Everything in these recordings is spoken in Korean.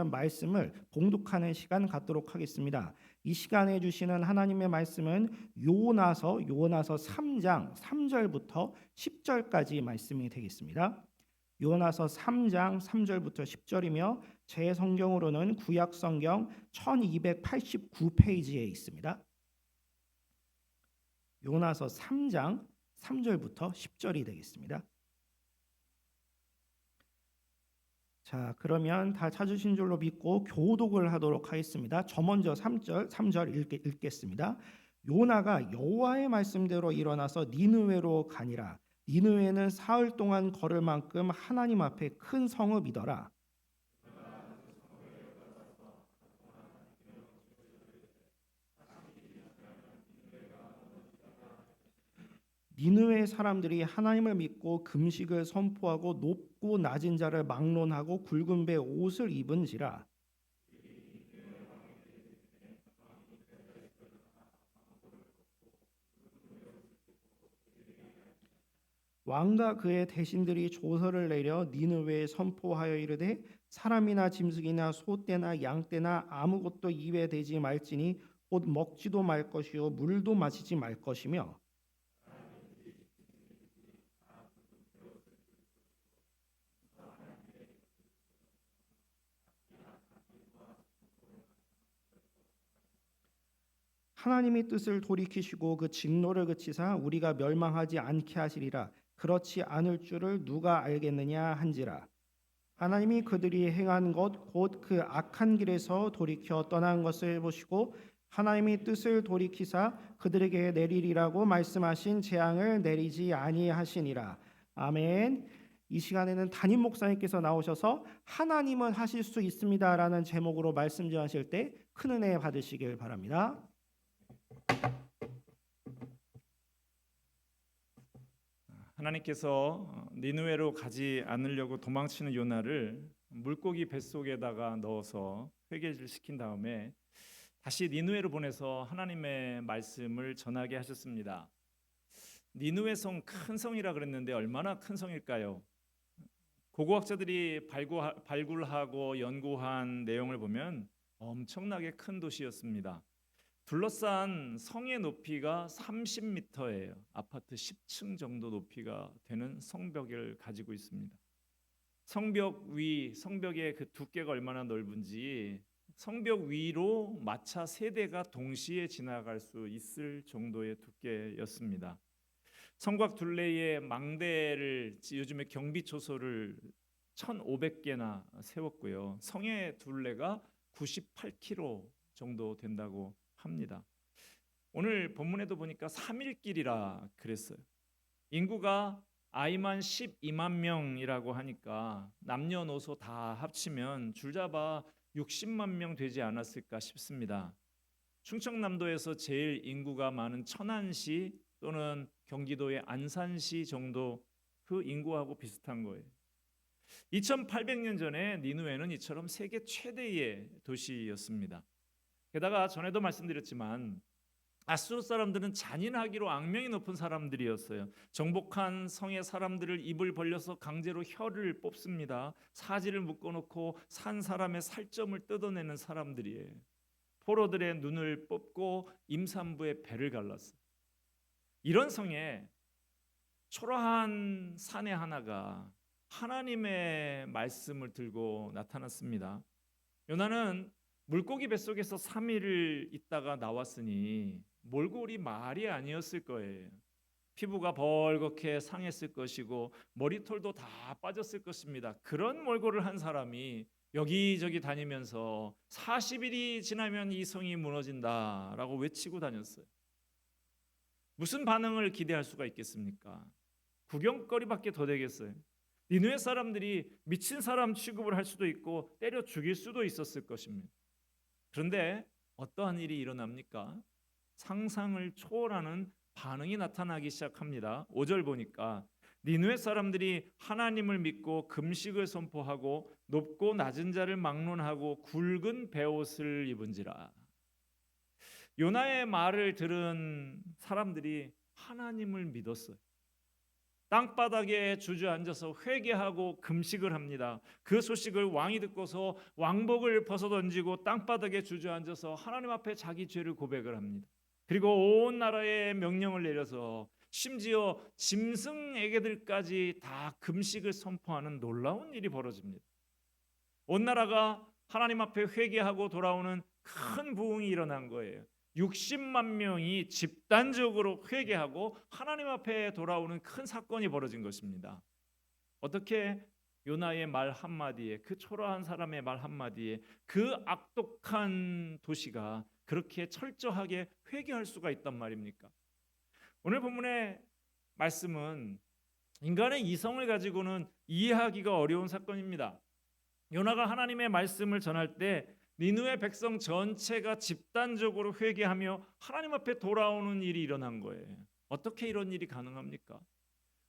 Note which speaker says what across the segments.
Speaker 1: 말씀을 봉독하는 시간 갖도록 하겠습니다. 이 시간에 주시는 하나님의 말씀은 요나서 3장 3절부터 10절까지 말씀이 되겠습니다. 요나서 3장 3절부터 10절이며 제 성경으로는 구약 성경 1289페이지에 있습니다. 요나서 3장 3절부터 10절이 되겠습니다. 자, 그러면 다 찾으신 줄로 믿고 교독을 하도록 하겠습니다. 저 먼저 3절 읽겠습니다. 요나가 여호와의 말씀대로 일어나서 니느웨로 가니라. 니느웨는 사흘 동안 걸을 만큼 하나님 앞에 큰 성읍이더라. 니느웨 사람들이 하나님을 믿고 금식을 선포하고 높고 낮은 자를 막론하고 굵은 배 옷을 입은지라. 왕과 그의 대신들이 조서를 내려 니느웨에 선포하여 이르되 사람이나 짐승이나 소떼나 양떼나 아무것도 입에 대지 말지니 곧 먹지도 말 것이요 물도 마시지 말 것이며 하나님이 뜻을 돌이키시고 그 직노를 그치사 우리가 멸망하지 않게 하시리라. 그렇지 않을 줄을 누가 알겠느냐 한지라. 하나님이 그들이 행한 것 곧 그 악한 길에서 돌이켜 떠난 것을 보시고 하나님이 뜻을 돌이키사 그들에게 내리리라고 말씀하신 재앙을 내리지 아니하시니라. 아멘. 이 시간에는 담임 목사님께서 나오셔서 하나님은 하실 수 있습니다라는 제목으로 말씀 전하실 때 큰 은혜 받으시길 바랍니다.
Speaker 2: 하나님께서 니느웨로 가지 않으려고 도망치는 요나를 물고기 뱃속에다가 넣어서 회개를 시킨 다음에 다시 니느웨로 보내서 하나님의 말씀을 전하게 하셨습니다. 니느웨 성 큰 성이라 그랬는데 얼마나 큰 성일까요? 고고학자들이 발굴하고 연구한 내용을 보면 엄청나게 큰 도시였습니다. 둘러싼 성의 높이가 30m예요. 아파트 10층 정도 높이가 되는 성벽을 가지고 있습니다. 성벽의 그 두께가 얼마나 넓은지 성벽 위로 마차 3대가 동시에 지나갈 수 있을 정도의 두께였습니다. 성곽 둘레에 망대를 요즘에 경비초소를 1,500개나 세웠고요. 성의 둘레가 98km 정도 된다고 합니다. 오늘 본문에도 보니까 3일길이라 그랬어요. 인구가 아이만 12만 명이라고 하니까 남녀노소 다 합치면 줄잡아 60만 명 되지 않았을까 싶습니다. 충청남도에서 제일 인구가 많은 천안시 또는 경기도의 안산시 정도 그 인구하고 비슷한 거예요. 2800년 전에 니느웨는 이처럼 세계 최대의 도시였습니다. 게다가 전에도 말씀드렸지만 아수르 사람들은 잔인하기로 악명이 높은 사람들이었어요. 정복한 성의 사람들을 입을 벌려서 강제로 혀를 뽑습니다. 사지를 묶어놓고 산 사람의 살점을 뜯어내는 사람들이에요. 포로들의 눈을 뽑고 임산부의 배를 갈랐어요. 이런 성에 초라한 사내 하나가 하나님의 말씀을 들고 나타났습니다. 요나는 물고기 뱃속에서 3일을 있다가 나왔으니 몰골이 말이 아니었을 거예요. 피부가 벌겋게 상했을 것이고 머리털도 다 빠졌을 것입니다. 그런 몰골을 한 사람이 여기저기 다니면서 40일이 지나면 이 성이 무너진다라고 외치고 다녔어요. 무슨 반응을 기대할 수가 있겠습니까? 구경거리밖에 더 되겠어요. 니느웨 사람들이 미친 사람 취급을 할 수도 있고 때려 죽일 수도 있었을 것입니다. 그런데 어떠한 일이 일어납니까? 상상을 초월하는 반응이 나타나기 시작합니다. 5절 보니까 니느웨 사람들이 하나님을 믿고 금식을 선포하고 높고 낮은 자를 막론하고 굵은 베옷을 입은지라. 요나의 말을 들은 사람들이 하나님을 믿었어요. 땅바닥에 주저앉아서 회개하고 금식을 합니다. 그 소식을 왕이 듣고서 왕복을 벗어던지고 땅바닥에 주저앉아서 하나님 앞에 자기 죄를 고백을 합니다. 그리고 온 나라에 명령을 내려서 심지어 짐승에게들까지 다 금식을 선포하는 놀라운 일이 벌어집니다. 온 나라가 하나님 앞에 회개하고 돌아오는 큰 부흥이 일어난 거예요. 60만 명이 집단적으로 회개하고 하나님 앞에 돌아오는 큰 사건이 벌어진 것입니다. 어떻게 요나의 말 한마디에, 그 초라한 사람의 말 한마디에 그 악독한 도시가 그렇게 철저하게 회개할 수가 있단 말입니까? 오늘 본문의 말씀은 인간의 이성을 가지고는 이해하기가 어려운 사건입니다. 요나가 하나님의 말씀을 전할 때 니느웨 백성 전체가 집단적으로 회개하며 하나님 앞에 돌아오는 일이 일어난 거예요. 어떻게 이런 일이 가능합니까?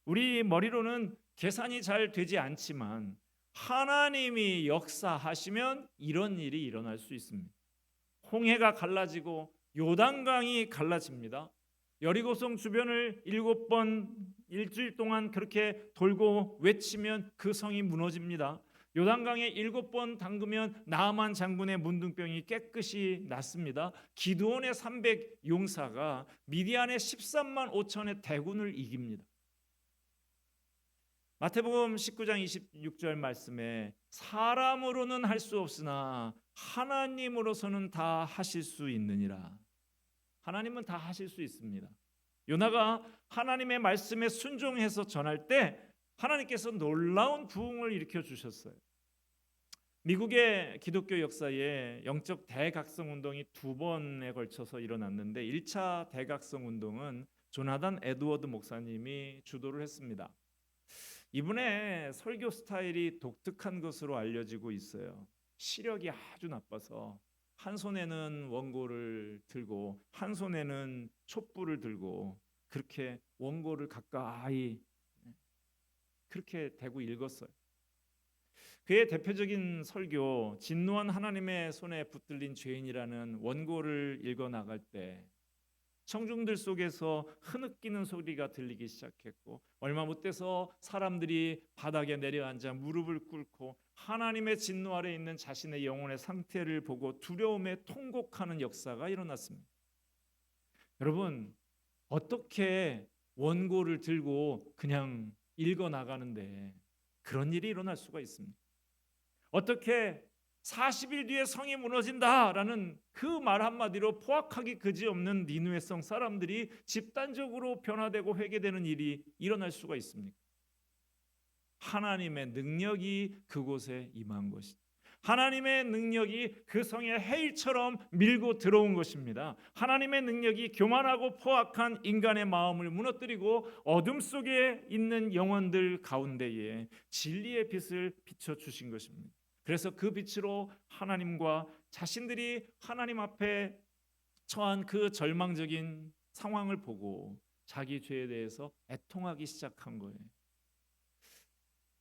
Speaker 2: 우리 머리로는 계산이 잘 되지 않지만 하나님이 역사하시면 이런 일이 일어날 수 있습니다. 홍해가 갈라지고 요단강이 갈라집니다. 여리고성 주변을 7번 일주일 동안 그렇게 돌고 외치면 그 성이 무너집니다. 요단강에 7번 담그면 나아만 장군의 문둥병이 깨끗이 났습니다. 기드온의 300 용사가 미디안의 13만 5천의 대군을 이깁니다. 마태복음 19장 26절 말씀에 사람으로는 할 수 없으나 하나님으로서는 다 하실 수 있느니라. 하나님은 다 하실 수 있습니다. 요나가 하나님의 말씀에 순종해서 전할 때 하나님께서 놀라운 부흥을 일으켜 주셨어요. 미국의 기독교 역사에 영적 대각성 운동이 2번에 걸쳐서 일어났는데 1차 대각성 운동은 조나단 에드워드 목사님이 주도를 했습니다. 이분의 설교 스타일이 독특한 것으로 알려지고 있어요. 시력이 아주 나빠서 한 손에는 원고를 들고 한 손에는 촛불을 들고 그렇게 원고를 가까이 그렇게 대고 읽었어요. 그의 대표적인 설교 진노한 하나님의 손에 붙들린 죄인이라는 원고를 읽어 나갈 때 청중들 속에서 흐느끼는 소리가 들리기 시작했고 얼마 못 돼서 사람들이 바닥에 내려앉아 무릎을 꿇고 하나님의 진노 아래 있는 자신의 영혼의 상태를 보고 두려움에 통곡하는 역사가 일어났습니다. 여러분, 어떻게 원고를 들고 그냥 읽어 나가는데 그런 일이 일어날 수가 있습니다. 어떻게 40일 뒤에 성이 무너진다라는 그 말 한마디로 포악하기 그지없는 니느웨 성 사람들이 집단적으로 변화되고 회개되는 일이 일어날 수가 있습니까? 하나님의 능력이 그곳에 임한 것이죠. 하나님의 능력이 그 성에 해일처럼 밀고 들어온 것입니다. 하나님의 능력이 교만하고 포악한 인간의 마음을 무너뜨리고 어둠 속에 있는 영혼들 가운데에 진리의 빛을 비춰주신 것입니다. 그래서 그 빛으로 하나님과 자신들이 하나님 앞에 처한 그 절망적인 상황을 보고 자기 죄에 대해서 애통하기 시작한 거예요.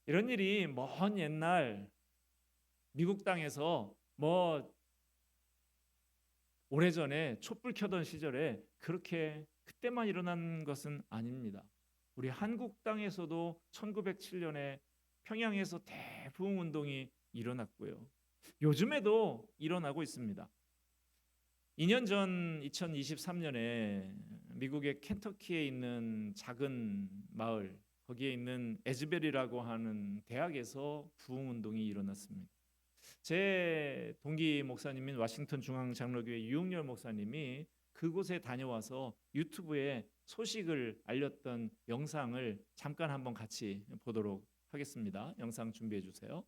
Speaker 2: 이런 일이 먼 옛날 미국 땅에서 오래전에 촛불 켜던 시절에 그렇게 그때만 일어난 것은 아닙니다. 우리 한국 땅에서도 1907년에 평양에서 대부흥 운동이 일어났고요. 요즘에도 일어나고 있습니다. 2년 전 2023년에 미국의 켄터키에 있는 작은 마을 거기에 있는 에즈벨이라고 하는 대학에서 부흥 운동이 일어났습니다. 제 동기 목사님인 워싱턴 중앙장로교회 유용열 목사님이 그곳에 다녀와서 유튜브에 소식을 알렸던 영상을 잠깐 한번 같이 보도록 하겠습니다. 영상 준비해 주세요.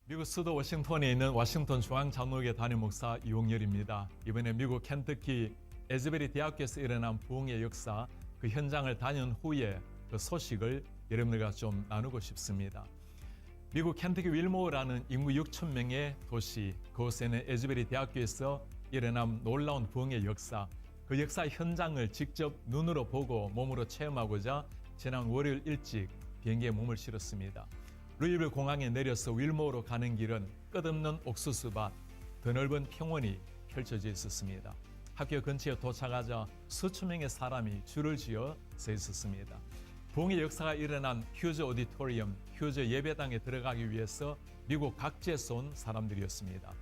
Speaker 3: 미국 수도 워싱턴에 있는 워싱턴 중앙장로교회 담임 목사 이용열입니다. 이번에 미국 켄터키 에즈베리 대학교에서 일어난 부흥의 역사, 그 현장을 다녀온 후에 그 소식을 여러분들과 좀 나누고 싶습니다. 미국 켄터키 윌모어라는 인구 6천 명의 도시, 그곳에는 에즈베리 대학교에서 일어난 놀라운 부흥의 역사, 그 역사 현장을 직접 눈으로 보고 몸으로 체험하고자 지난 월요일 일찍 비행기에 몸을 실었습니다. 루이빌 공항에 내려서 윌모어로 가는 길은 끝없는 옥수수밭, 드넓은 평원이 펼쳐져 있었습니다. 학교 근처에 도착하자 수천 명의 사람이 줄을 지어 서 있었습니다. 부흥의 역사가 일어난 휴즈 오디토리엄, 휴즈 예배당에 들어가기 위해서 미국 각지에서 온 사람들이었습니다.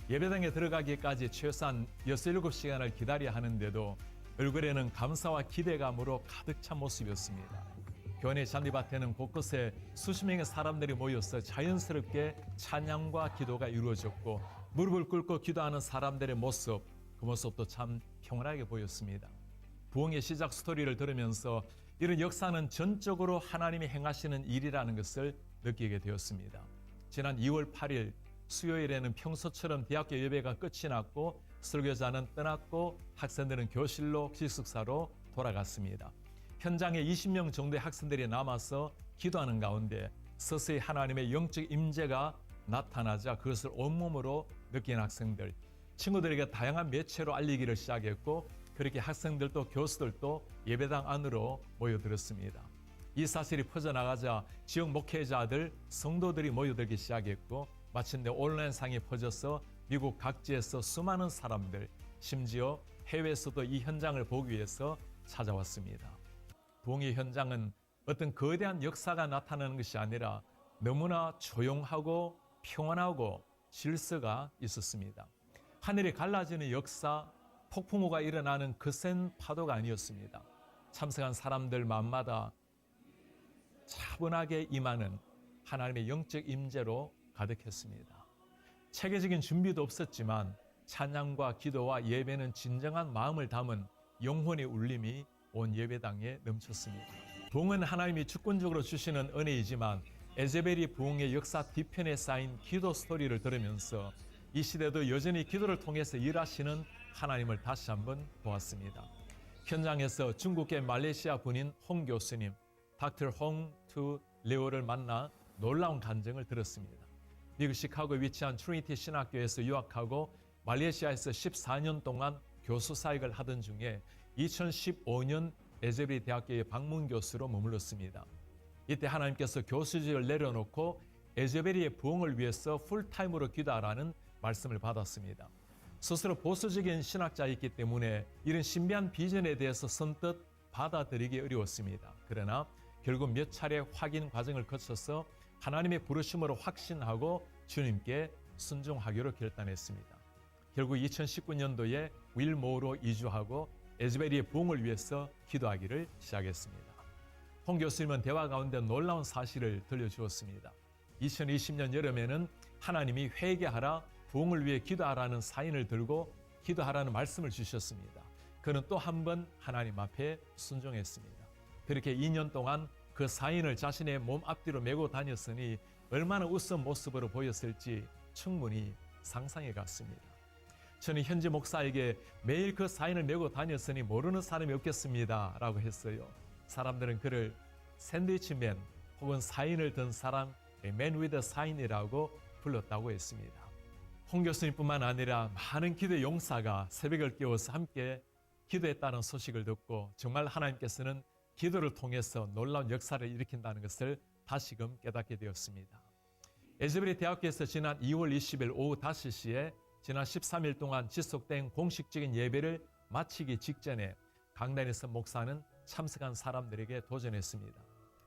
Speaker 3: 예배당에 들어가기까지 최소한 6-7시간을 기다려야 하는데도 얼굴에는 감사와 기대감으로 가득 찬 모습이었습니다. 교회 잔디밭에는 곳곳에 수십 명의 사람들이 모여서 자연스럽게 찬양과 기도가 이루어졌고 무릎을 꿇고 기도하는 사람들의 모습, 그 모습도 참 평온하게 보였습니다. 부흥의 시작 스토리를 들으면서 이런 역사는 전적으로 하나님이 행하시는 일이라는 것을 느끼게 되었습니다. 지난 2월 8일 수요일에는 평소처럼 대학교 예배가 끝이 났고 설교자는 떠났고 학생들은 교실로 기숙사로 돌아갔습니다. 현장에 20명 정도의 학생들이 남아서 기도하는 가운데 서서히 하나님의 영적 임재가 나타나자 그것을 온몸으로 느낀 학생들, 친구들에게 다양한 매체로 알리기를 시작했고 그렇게 학생들도 교수들도 예배당 안으로 모여들었습니다. 이 사실이 퍼져나가자 지역 목회자들, 성도들이 모여들기 시작했고 마침내 온라인상에 퍼져서 미국 각지에서 수많은 사람들, 심지어 해외에서도 이 현장을 보기 위해서 찾아왔습니다. 부흥의 현장은 어떤 거대한 역사가 나타나는 것이 아니라 너무나 조용하고 평온하고 질서가 있었습니다. 하늘이 갈라지는 역사, 폭풍우가 일어나는 거센 파도가 아니었습니다. 참석한 사람들 마음마다 차분하게 임하는 하나님의 영적 임재로 가득했습니다. 체계적인 준비도 없었지만 찬양과 기도와 예배는 진정한 마음을 담은 영혼의 울림이 온 예배당에 넘쳤습니다. 부흥은 하나님이 주권적으로 주시는 은혜이지만 에제벨이 부흥의 역사 뒤편에 쌓인 기도 스토리를 들으면서 이 시대도 여전히 기도를 통해서 일하시는 하나님을 다시 한번 보았습니다. 현장에서 중국계 말레이시아 분인 홍 교수님, 닥터 홍투 레오를 만나 놀라운 간증을 들었습니다. 미국 시카고에 위치한 트리니티 신학교에서 유학하고 말레이시아에서 14년 동안 교수 사역을 하던 중에 2015년 에제벨 대학교의 방문 교수로 머물렀습니다. 이때 하나님께서 교수직을 내려놓고 에제벨의 부흥을 위해서 풀타임으로 기도하라는 말씀을 받았습니다. 스스로 보수적인 신학자이기 때문에 이런 신비한 비전에 대해서 선뜻 받아들이기 어려웠습니다. 그러나 결국 몇 차례 확인 과정을 거쳐서 하나님의 부르심으로 확신하고 주님께 순종하기로 결단했습니다. 결국 2019년도에 윌모어로 이주하고 에즈베리의 부흥을 위해서 기도하기를 시작했습니다. 홍 교수님은 대화 가운데 놀라운 사실을 들려주었습니다. 2020년 여름에는 하나님이 회개하라, 부흥을 위해 기도하라는 사인을 들고 기도하라는 말씀을 주셨습니다. 그는 또 한 번 하나님 앞에 순종했습니다. 그렇게 2년 동안 그 사인을 자신의 몸 앞뒤로 메고 다녔으니 얼마나 우스운 모습으로 보였을지 충분히 상상해 갔습니다. 저는 현지 목사에게 매일 그 사인을 메고 다녔으니 모르는 사람이 없겠습니다 라고 했어요. 사람들은 그를 샌드위치맨 혹은 사인을 든 사람, Man with a Sign이라고 불렀다고 했습니다. 홍 교수님뿐만 아니라 많은 기도 용사가 새벽을 깨워서 함께 기도했다는 소식을 듣고 정말 하나님께서는 기도를 통해서 놀라운 역사를 일으킨다는 것을 다시금 깨닫게 되었습니다. 에즈베리 대학교에서 지난 2월 20일 오후 5시에 지난 13일 동안 지속된 공식적인 예배를 마치기 직전에 강단에서 목사는 참석한 사람들에게 도전했습니다.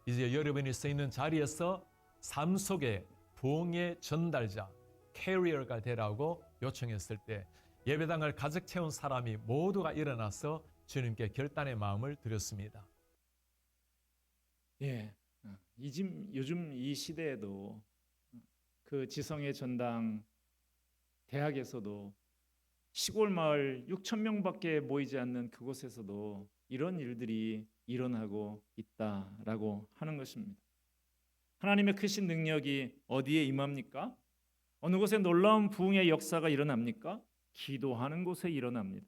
Speaker 3: 이제 여러분이 서 있는 자리에서 삶 속의 부흥의 전달자, 캐리어가 되라고 요청했을 때 예배당을 가득 채운 사람이 모두가 일어나서 주님께 결단의 마음을 드렸습니다.
Speaker 2: 예, 요즘 이 시대에도 그 지성의 전당 대학에서도 시골 마을 6천 명밖에 모이지 않는 그곳에서도 이런 일들이 일어나고 있다라고 하는 것입니다. 하나님의 크신 능력이 어디에 임합니까? 어느 곳에 놀라운 부흥의 역사가 일어납니까? 기도하는 곳에 일어납니다.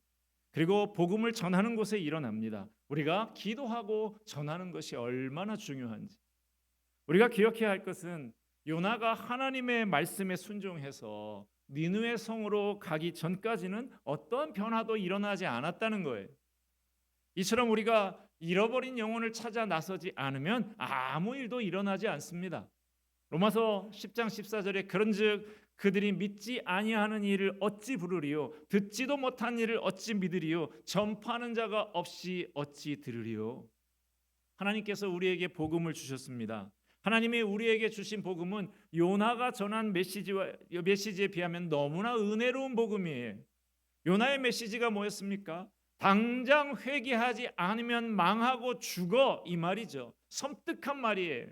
Speaker 2: 그리고 복음을 전하는 곳에 일어납니다. 우리가 기도하고 전하는 것이 얼마나 중요한지. 우리가 기억해야 할 것은 요나가 하나님의 말씀에 순종해서 니느웨 성으로 가기 전까지는 어떠한 변화도 일어나지 않았다는 거예요. 이처럼 우리가 잃어버린 영혼을 찾아 나서지 않으면 아무 일도 일어나지 않습니다. 로마서 10장 14절에 그런즉 그들이 믿지 아니하는 일을 어찌 부르리요 듣지도 못한 일을 어찌 믿으리요 전파하는 자가 없이 어찌 들으리요. 하나님께서 우리에게 복음을 주셨습니다. 하나님이 우리에게 주신 복음은 요나가 전한 메시지에 비하면 너무나 은혜로운 복음이에요. 요나의 메시지가 뭐였습니까? 당장 회개하지 않으면 망하고 죽어, 이 말이죠. 섬뜩한 말이에요.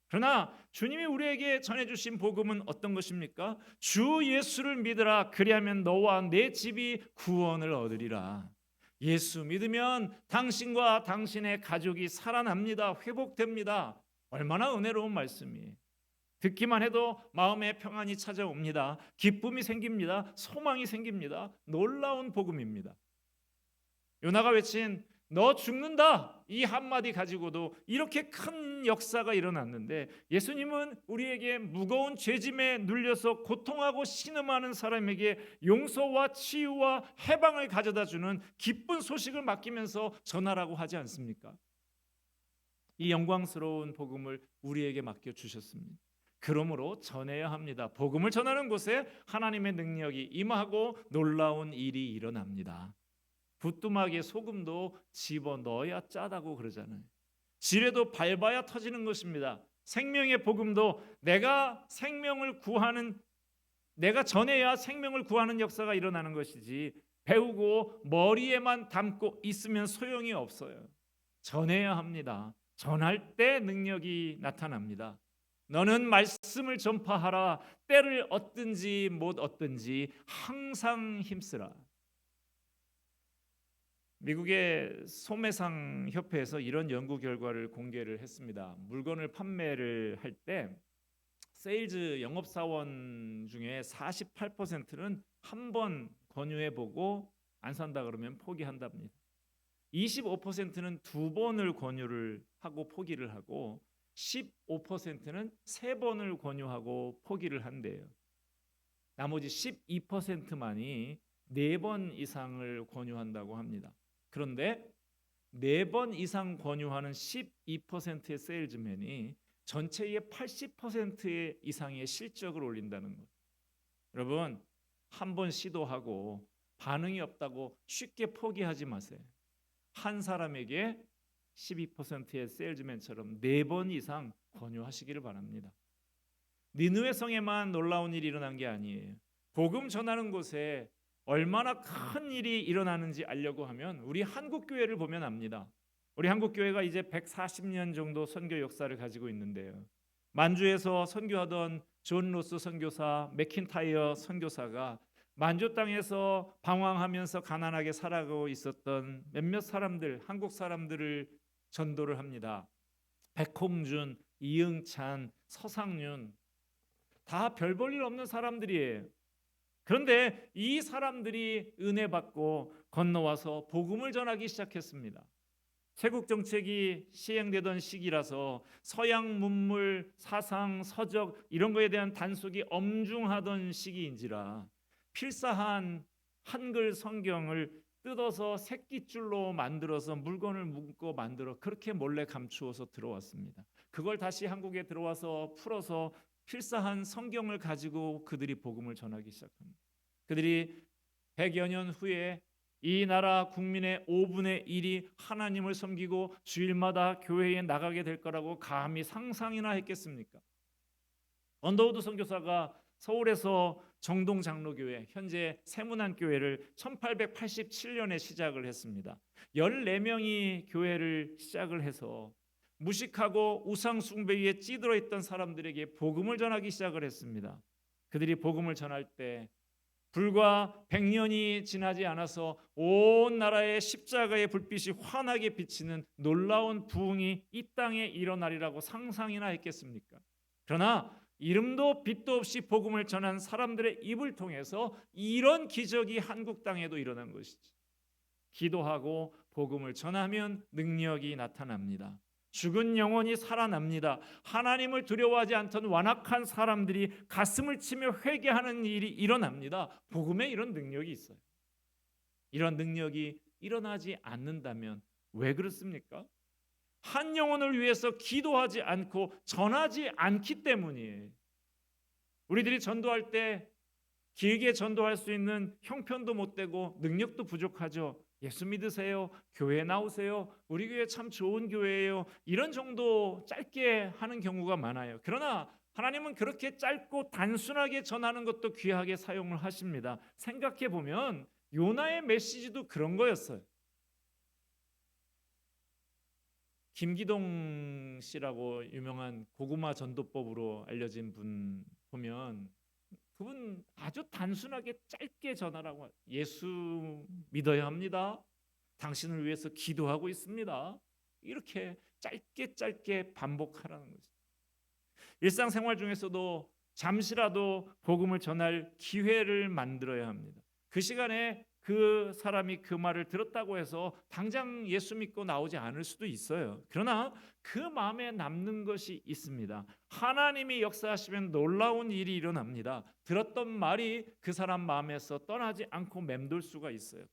Speaker 2: 그러나 주님이 우리에게 전해주신 복음은 어떤 것입니까? 주 예수를 믿으라, 그리하면 너와 내 집이 구원을 얻으리라. 예수 믿으면 당신과 당신의 가족이 살아납니다. 회복됩니다. 얼마나 은혜로운 말씀이에요. 듣기만 해도 마음의 평안이 찾아옵니다. 기쁨이 생깁니다. 소망이 생깁니다. 놀라운 복음입니다. 요나가 외친 너 죽는다, 이 한마디 가지고도 이렇게 큰 역사가 일어났는데, 예수님은 우리에게 무거운 죄짐에 눌려서 고통하고 신음하는 사람에게 용서와 치유와 해방을 가져다주는 기쁜 소식을 맡기면서 전하라고 하지 않습니까? 이 영광스러운 복음을 우리에게 맡겨주셨습니다. 그러므로 전해야 합니다. 복음을 전하는 곳에 하나님의 능력이 임하고 놀라운 일이 일어납니다. 부뚜막에 소금도 집어넣어야 짜다고 그러잖아요. 지뢰도 밟아야 터지는 것입니다. 생명의 복음도 내가 전해야 생명을 구하는 역사가 일어나는 것이지, 배우고 머리에만 담고 있으면 소용이 없어요. 전해야 합니다. 전할 때 능력이 나타납니다. 너는 말씀을 전파하라. 때를 얻든지 못 얻든지 항상 힘쓰라. 미국의 소매상 협회에서 이런 연구 결과를 공개를 했습니다. 물건을 판매를 할 때 세일즈 영업사원 중에 48%는 한 번 권유해보고 안 산다 그러면 포기한답니다. 25%는 두 번을 권유를 하고 포기를 하고 15%는 세 번을 권유하고 포기를 한대요. 나머지 12%만이 네 번 이상을 권유한다고 합니다. 그런데 4번 이상 권유하는 12%의 세일즈맨이 전체의 80% 이상의 실적을 올린다는 것. 여러분, 한 번 시도하고 반응이 없다고 쉽게 포기하지 마세요. 한 사람에게 12%의 세일즈맨처럼 4번 이상 권유하시기를 바랍니다. 니느웨 성에만 놀라운 일이 일어난 게 아니에요. 복음 전하는 곳에 얼마나 큰 일이 일어나는지 알려고 하면 우리 한국교회를 보면 압니다. 우리 한국교회가 이제 140년 정도 선교 역사를 가지고 있는데요. 만주에서 선교하던 존 로스 선교사, 맥킨타이어 선교사가 만주 땅에서 방황하면서 가난하게 살아가고 있었던 몇몇 사람들, 한국 사람들을 전도를 합니다. 백홍준, 이응찬, 서상윤, 다 별 볼 일 없는 사람들이에요. 그런데 이 사람들이 은혜 받고 건너와서 복음을 전하기 시작했습니다. 세국 정책이 시행되던 시기라서 서양 문물, 사상, 서적 이런 거에 대한 단속이 엄중하던 시기인지라 필사한 한글 성경을 뜯어서 새끼줄로 만들어서 물건을 묶고 만들어 그렇게 몰래 감추어서 들어왔습니다. 그걸 다시 한국에 들어와서 풀어서 필사한 성경을 가지고 그들이 복음을 전하기 시작합니다. 그들이 100여 년 후에 이 나라 국민의 5분의 1이 하나님을 섬기고 주일마다 교회에 나가게 될 거라고 감히 상상이나 했겠습니까? 언더우드 선교사가 서울에서 정동장로교회, 현재 세문안교회를 1887년에 시작을 했습니다. 14명이 교회를 시작을 해서 무식하고 우상 숭배 위에 찌들어 있던 사람들에게 복음을 전하기 시작을 했습니다. 그들이 복음을 전할 때 불과 100년이 지나지 않아서 온 나라의 십자가의 불빛이 환하게 비치는 놀라운 부흥이 이 땅에 일어나리라고 상상이나 했겠습니까? 그러나 이름도 빛도 없이 복음을 전한 사람들의 입을 통해서 이런 기적이 한국 땅에도 일어난 것이지. 기도하고 복음을 전하면 능력이 나타납니다. 죽은 영혼이 살아납니다. 하나님을 두려워하지 않던 완악한 사람들이 가슴을 치며 회개하는 일이 일어납니다. 복음에 이런 능력이 있어요. 이런 능력이 일어나지 않는다면 왜 그렇습니까? 한 영혼을 위해서 기도하지 않고 전하지 않기 때문이에요. 우리들이 전도할 때 길게 전도할 수 있는 형편도 못 되고 능력도 부족하죠. 예수 믿으세요. 교회 나오세요. 우리 교회 참 좋은 교회예요. 이런 정도 짧게 하는 경우가 많아요. 그러나 하나님은 그렇게 짧고 단순하게 전하는 것도 귀하게 사용을 하십니다. 생각해 보면 요나의 메시지도 그런 거였어요. 김기동 씨라고 유명한 고구마 전도법으로 알려진 분 보면 그분 아주 단순하게 짧게 전하라고 예수 믿어야 합니다. 당신을 위해서 기도하고 있습니다. 이렇게 짧게 반복하라는 거죠. 일상생활 중에서도 잠시라도 복음을 전할 기회를 만들어야 합니다. 그 시간에 그 사람이 그 말을 들었다고 해서 당장 예수 믿고 나오지 않을 수도 있어요. 그러나 그 마음에 남는 것이 있습니다. 하나님이 역사하시면 놀라운 일이 일어납니다. 들었던 말이 그 사람 마음에서 떠나지 않고 맴돌 수가 있어요.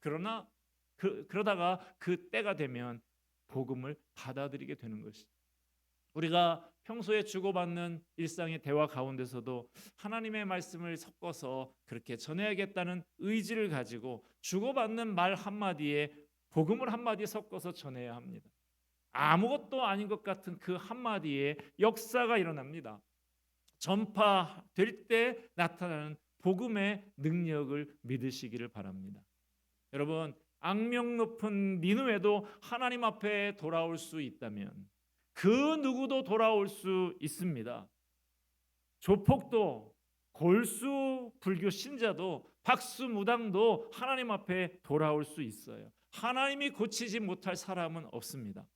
Speaker 2: 그러다가 그 때가 되면 복음을 받아들이게 되는 것이죠. 우리가 평소에 주고받는 일상의 대화 가운데서도 하나님의 말씀을 섞어서 그렇게 전해야겠다는 의지를 가지고 주고받는 말 한마디에 복음을 한마디 섞어서 전해야 합니다. 아무것도 아닌 것 같은 그 한마디에 역사가 일어납니다. 전파될 때 나타나는 복음의 능력을 믿으시기를 바랍니다. 여러분, 악명 높은 니느웨도 하나님 앞에 돌아올 수 있다면 그 누구도 돌아올 수 있습니다. 조폭도, 골수 불교 신자도, 박수무당도 하나님 앞에 돌아올 수 있어요. 하나님이 고치지 못할 사람은 없습니다.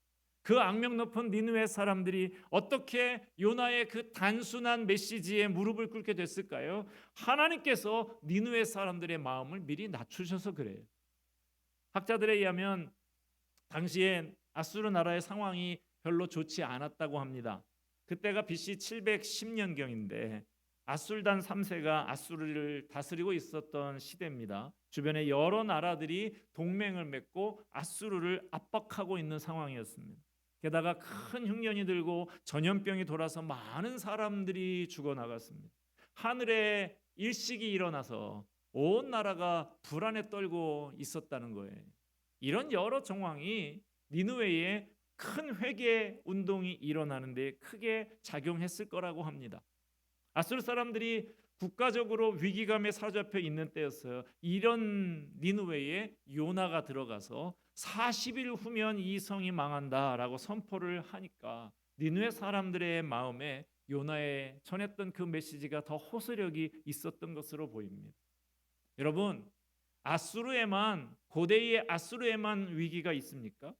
Speaker 2: 그 악명 높은 니느웨 사람들이 어떻게 요나의 그 단순한 메시지에 무릎을 꿇게 됐을까요? 하나님께서 니느웨 사람들의 마음을 미리 낮추셔서 그래요. 학자들에 의하면 당시에 아수르 나라의 상황이 별로 좋지 않았다고 합니다. 그때가 BC 710년경인데 아술단 3세가 아수르를 다스리고 있었던 시대입니다. 주변에 여러 나라들이 동맹을 맺고 아수르를 압박하고 있는 상황이었습니다. 게다가 큰 흉년이 들고 전염병이 돌아서 많은 사람들이 죽어나갔습니다. 하늘에 일식이 일어나서 온 나라가 불안에 떨고 있었다는 거예요. 이런 여러 정황이 니느웨에 큰 회개 운동이 일어나는데 크게 작용했을 거라고 합니다. 아수르 사람들이 국가적으로 위기감에 사로잡혀 있는 때였어요. 이런 니느웨에 요나가 들어가서 40일 후면 이 성이 망한다라고 선포를 하니까 니느웨 사람들의 마음에 요나에 전했던 그 메시지가 더 호소력이 있었던 것으로 보입니다. 여러분, 고대의 아수르에만 위기가 있습니까?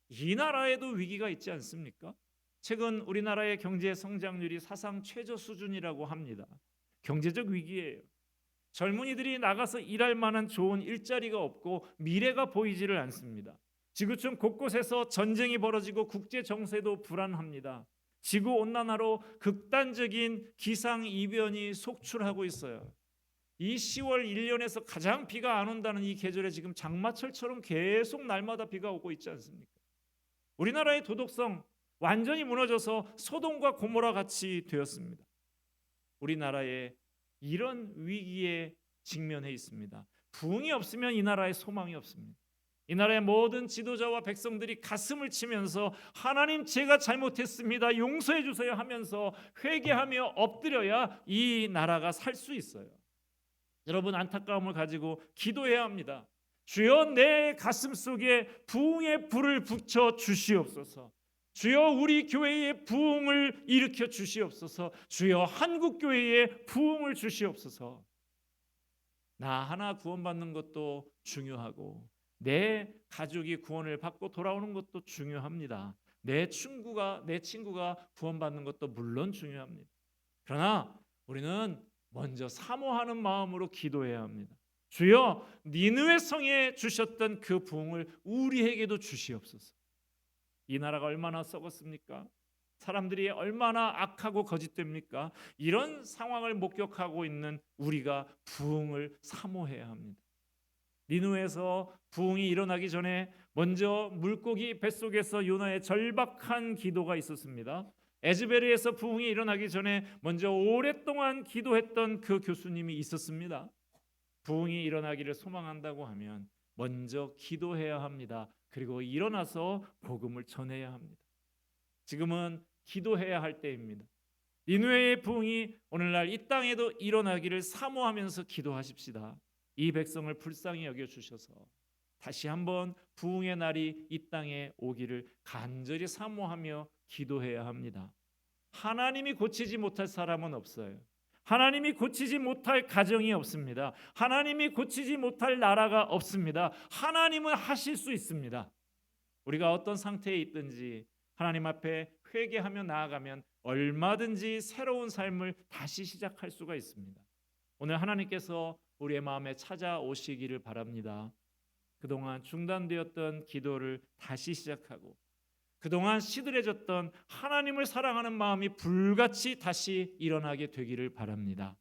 Speaker 2: 이 나라에도 위기가 있지 않습니까? 최근 우리나라의 경제 성장률이 사상 최저 수준이라고 합니다. 경제적 위기예요. 젊은이들이 나가서 일할 만한 좋은 일자리가 없고 미래가 보이지를 않습니다. 지구촌 곳곳에서 전쟁이 벌어지고 국제 정세도 불안합니다. 지구 온난화로 극단적인 기상 이변이 속출하고 있어요. 이 10월 1년에서 가장 비가 안 온다는 이 계절에 지금 장마철처럼 계속 날마다 비가 오고 있지 않습니까? 우리나라의 도덕성 완전히 무너져서 소돔과 고모라 같이 되었습니다. 우리나라에 이런 위기에 직면해 있습니다. 부흥이 없으면 이 나라에 소망이 없습니다. 이 나라의 모든 지도자와 백성들이 가슴을 치면서 하나님 제가 잘못했습니다. 용서해 주세요 하면서 회개하며 엎드려야 이 나라가 살 수 있어요. 여러분, 안타까움을 가지고 기도해야 합니다. 주여 내 가슴 속에 부흥의 불을 붙여 주시옵소서. 주여 우리 교회에 부흥을 일으켜 주시옵소서. 주여 한국 교회에 부흥을 주시옵소서. 나 하나 구원받는 것도 중요하고 내 가족이 구원을 받고 돌아오는 것도 중요합니다. 내 친구가 구원받는 것도 물론 중요합니다. 그러나 우리는 먼저 사모하는 마음으로 기도해야 합니다. 주여 니느웨 성에 주셨던 그 부흥을 우리에게도 주시옵소서. 이 나라가 얼마나 썩었습니까? 사람들이 얼마나 악하고 거짓됩니까? 이런 상황을 목격하고 있는 우리가 부흥을 사모해야 합니다. 니느웨에서 부흥이 일어나기 전에 먼저 물고기 뱃속에서 요나의 절박한 기도가 있었습니다. 에즈베르에서 부흥이 일어나기 전에 먼저 오랫동안 기도했던 그 교수님이 있었습니다. 부흥이 일어나기를 소망한다고 하면 먼저 기도해야 합니다. 그리고 일어나서 복음을 전해야 합니다. 지금은 기도해야 할 때입니다. 니느웨의 부흥이 오늘날 이 땅에도 일어나기를 사모하면서 기도하십시다. 이 백성을 불쌍히 여겨주셔서 다시 한번 부흥의 날이 이 땅에 오기를 간절히 사모하며 기도해야 합니다. 하나님이 고치지 못할 사람은 없어요. 하나님이 고치지 못할 가정이 없습니다. 하나님이 고치지 못할 나라가 없습니다. 하나님은 하실 수 있습니다. 우리가 어떤 상태에 있든지 하나님 앞에 회개하며 나아가면 얼마든지 새로운 삶을 다시 시작할 수가 있습니다. 오늘 하나님께서 우리의 마음에 찾아오시기를 바랍니다. 그동안 중단되었던 기도를 다시 시작하고 그동안 시들해졌던 하나님을 사랑하는 마음이 불같이 다시 일어나게 되기를 바랍니다.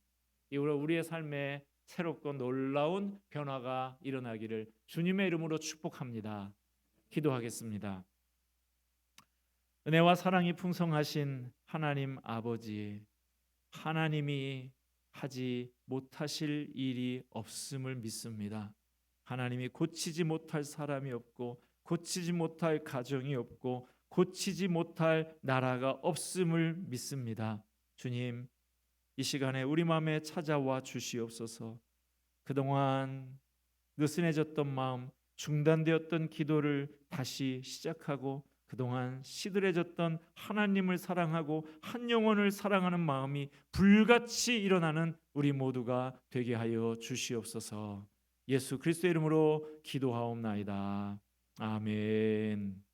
Speaker 2: 이후로 우리의 삶에 새롭고 놀라운 변화가 일어나기를 주님의 이름으로 축복합니다. 기도하겠습니다. 은혜와 사랑이 풍성하신 하나님 아버지, 하나님이 하지 못하실 일이 없음을 믿습니다. 하나님이 고치지 못할 사람이 없고 고치지 못할 가정이 없고 고치지 못할 나라가 없음을 믿습니다. 주님, 이 시간에 우리 마음에 찾아와 주시옵소서. 그동안 느슨해졌던 마음, 중단되었던 기도를 다시 시작하고 그동안 시들해졌던 하나님을 사랑하고 한 영혼을 사랑하는 마음이 불같이 일어나는 우리 모두가 되게 하여 주시옵소서. 예수 그리스도의 이름으로 기도하옵나이다. 아멘.